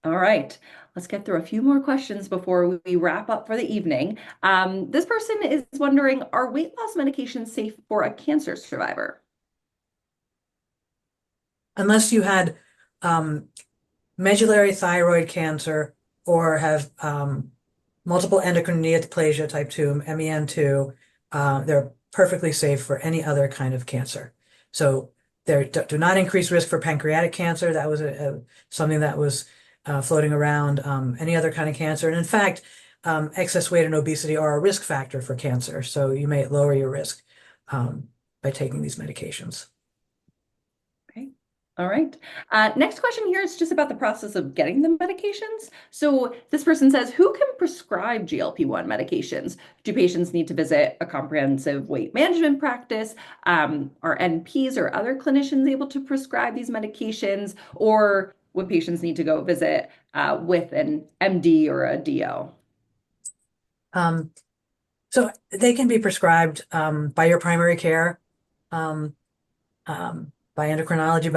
All right, let's get through a few more questions before we wrap up for the evening. This person is wondering, are weight loss medications safe for a cancer survivor? Unless you had medullary thyroid cancer or have multiple endocrine neoplasia type 2, MEN2, they're perfectly safe for any other kind of cancer. So they do not increase risk for pancreatic cancer. That was something that was floating around, any other kind of cancer. And in fact, excess weight and obesity are a risk factor for cancer. So you may lower your risk by taking these medications. Okay. All right. Next question here is just about the process of getting the medications. So this person says, who can prescribe GLP-1 medications? Do patients need to visit a comprehensive weight management practice? Are NPs or other clinicians able to prescribe these medications? Or would patients need to go visit with an MD or a DO? So they can be prescribed by your primary care, um, by endocrinology,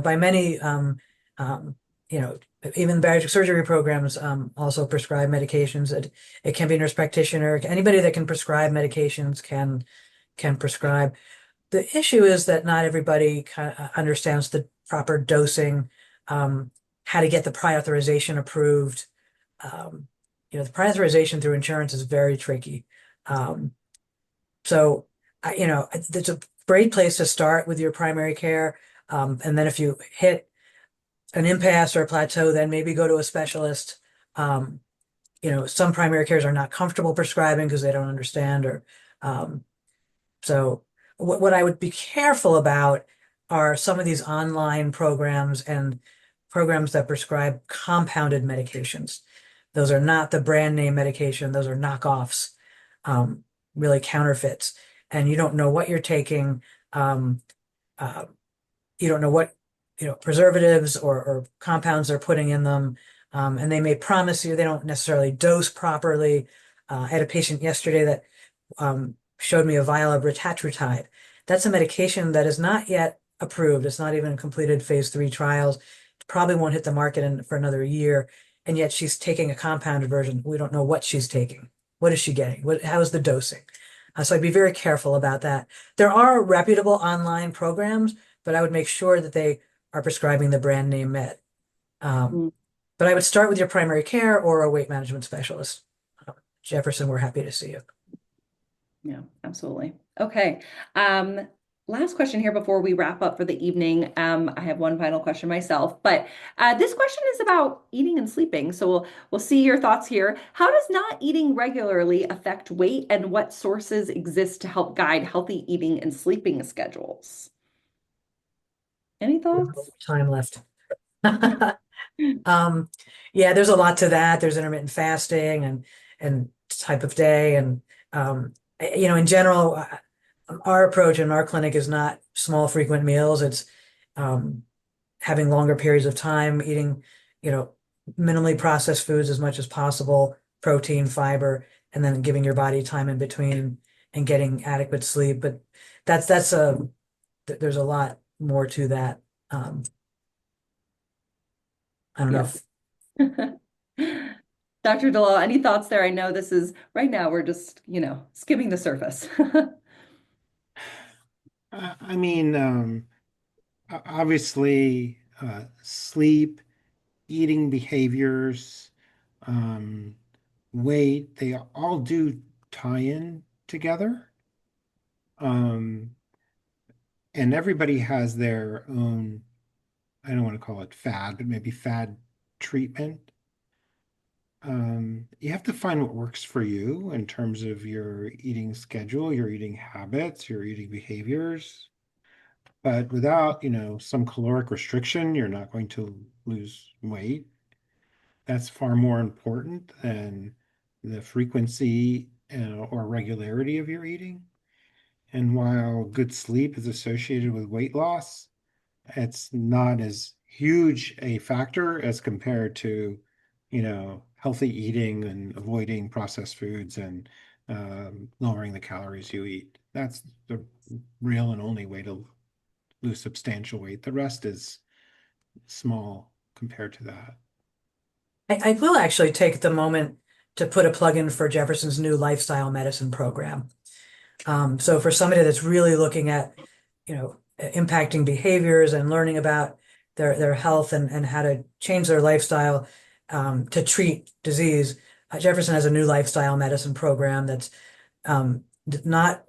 by many, you know, even bariatric surgery programs also prescribe medications. It can be a nurse practitioner. Anybody that can prescribe medications can prescribe. The issue is that not everybody kind of understands the proper dosing, how to get the prior authorization approved. Um, the prior authorization through insurance is very tricky. Um, so, it's a great place to start with your primary care. And then if you hit an impasse or a plateau, then maybe go to a specialist. Um, some primary cares are not comfortable prescribing because they don't understand, or so what I would be careful about are some of these online programs and programs that prescribe compounded medications. Those are not the brand name medication. Those are knockoffs, really counterfeits. And you don't know what you're taking. Um, uh, you don't know what, preservatives or compounds they're putting in them. And they may promise you they don't necessarily dose properly. I had a patient yesterday that showed me a vial of retatrutide. That's a medication that is not yet approved. It's not even completed phase 3 trials. Probably won't hit the market for another year. And yet she's taking a compounded version. We don't know what she's taking. What is she getting? How is the dosing? So I'd be very careful about that. There are reputable online programs, but I would make sure that they are prescribing the brand name med. Mm. But I would start with your primary care or a weight management specialist. Jefferson, we're happy to see you. Yeah, absolutely. Okay. Last question here before we wrap up for the evening. I have one final question myself, but this question is about eating and sleeping. So we'll see your thoughts here. How does not eating regularly affect weight, and what sources exist to help guide healthy eating and sleeping schedules? Any thoughts? Time left. Yeah, there's a lot to that. There's intermittent fasting and type of day, and in general, our approach in our clinic is not small, frequent meals. It's having longer periods of time, eating, minimally processed foods as much as possible, protein, fiber, and then giving your body time in between and getting adequate sleep. But there's a lot more to that. I don't know if Dr. Dalal, any thoughts there? I know this is right now we're just, skimming the surface. I mean, obviously, sleep, eating behaviors, um, weight, they all do tie in together. Um, and everybody has their own, I don't want to call it fad, but maybe fad treatment. You have to find what works for you in terms of your eating schedule, your eating habits, your eating behaviors. But without, some caloric restriction, you're not going to lose weight. That's far more important than the frequency or regularity of your eating. And while good sleep is associated with weight loss, it's not as huge a factor as compared to, healthy eating and avoiding processed foods and lowering the calories you eat. That's the real and only way to lose substantial weight. The rest is small compared to that. I will actually take the moment to put a plug in for Jefferson's new lifestyle medicine program. So for somebody that's really looking at, impacting behaviors and learning about their health and how to change their lifestyle to treat disease, Jefferson has a new lifestyle medicine program that's not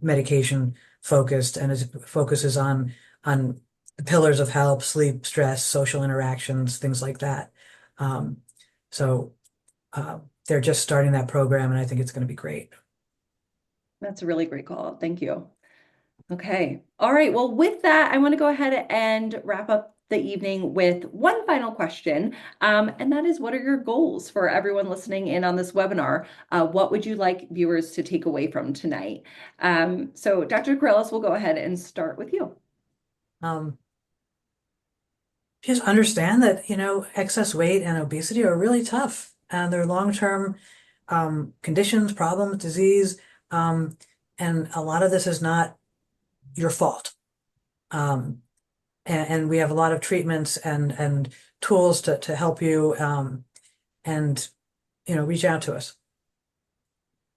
medication focused and focuses on the pillars of health, sleep, stress, social interactions, things like that. Um, so they're just starting that program, and I think it's going to be great. That's a really great call. Thank you. Okay. All right. Well, with that, I want to go ahead and wrap up the evening with one final question. And that is, what are your goals for everyone listening in on this webinar? What would you like viewers to take away from tonight? So Dr. Corrales, we'll go ahead and start with you. Um, just understand that, excess weight and obesity are really tough and they're long-term conditions, problems, disease. And a lot of this is not your fault. And we have a lot of treatments and tools to help you and reach out to us.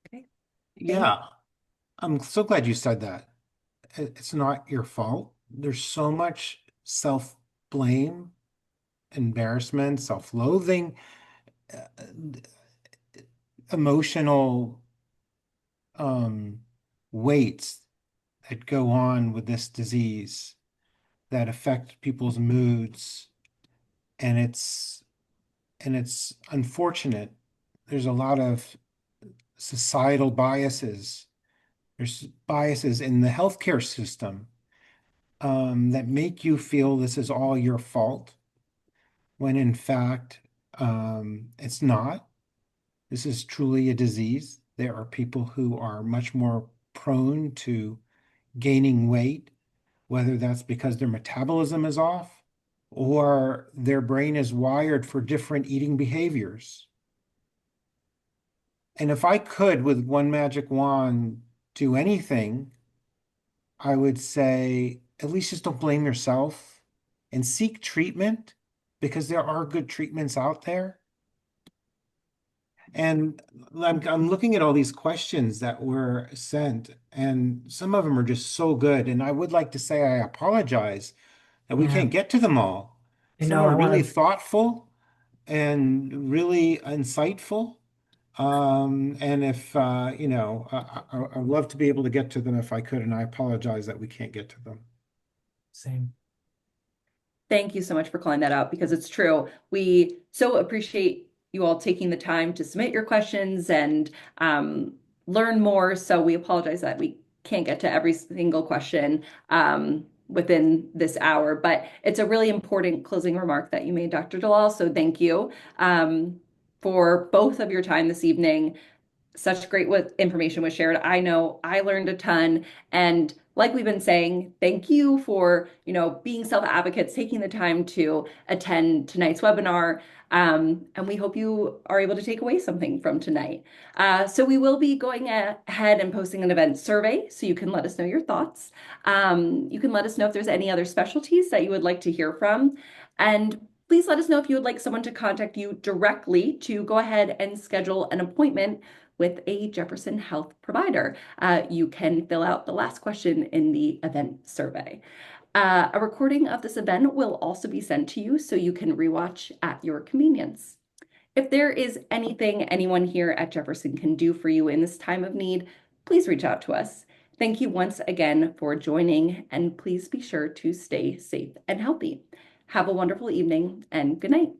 Okay. Yeah, I'm so glad you said that. It's not your fault. There's so much self-blame, embarrassment, self-loathing, uh, emotional um, weights that go on with this disease that affect people's moods, and it's unfortunate. There's a lot of societal biases. There's biases in the healthcare system that make you feel this is all your fault, when in fact it's not. This is truly a disease. There are people who are much more prone to gaining weight, whether that's because their metabolism is off or their brain is wired for different eating behaviors. And if I could, with one magic wand, do anything, I would say at least just don't blame yourself and seek treatment, because there are good treatments out there. And I'm looking at all these questions that were sent, and some of them are just so good. And I would like to say I apologize that we Yeah, can't get to them all. I Some know. are I really want to. thoughtful and really insightful. And if I'd love to be able to get to them if I could, and I apologize that we can't get to them. Same. Thank you so much for calling that out, because it's true. We so appreciate you all taking the time to submit your questions and learn more. So we apologize that we can't get to every single question within this hour, but it's a really important closing remark that you made, Dr. Dalal. So thank you for both of your time this evening. Such great information was shared. I know I learned a ton. And like we've been saying, thank you for, being self-advocates, taking the time to attend tonight's webinar. And we hope you are able to take away something from tonight. So we will be going ahead and posting an event survey so you can let us know your thoughts. You can let us know if there's any other specialties that you would like to hear from. And please let us know if you would like someone to contact you directly to go ahead and schedule an appointment with a Jefferson Health provider. You can fill out the last question in the event survey. A recording of this event will also be sent to you so you can rewatch at your convenience. If there is anything anyone here at Jefferson can do for you in this time of need, please reach out to us. Thank you once again for joining, and please be sure to stay safe and healthy. Have a wonderful evening and good night.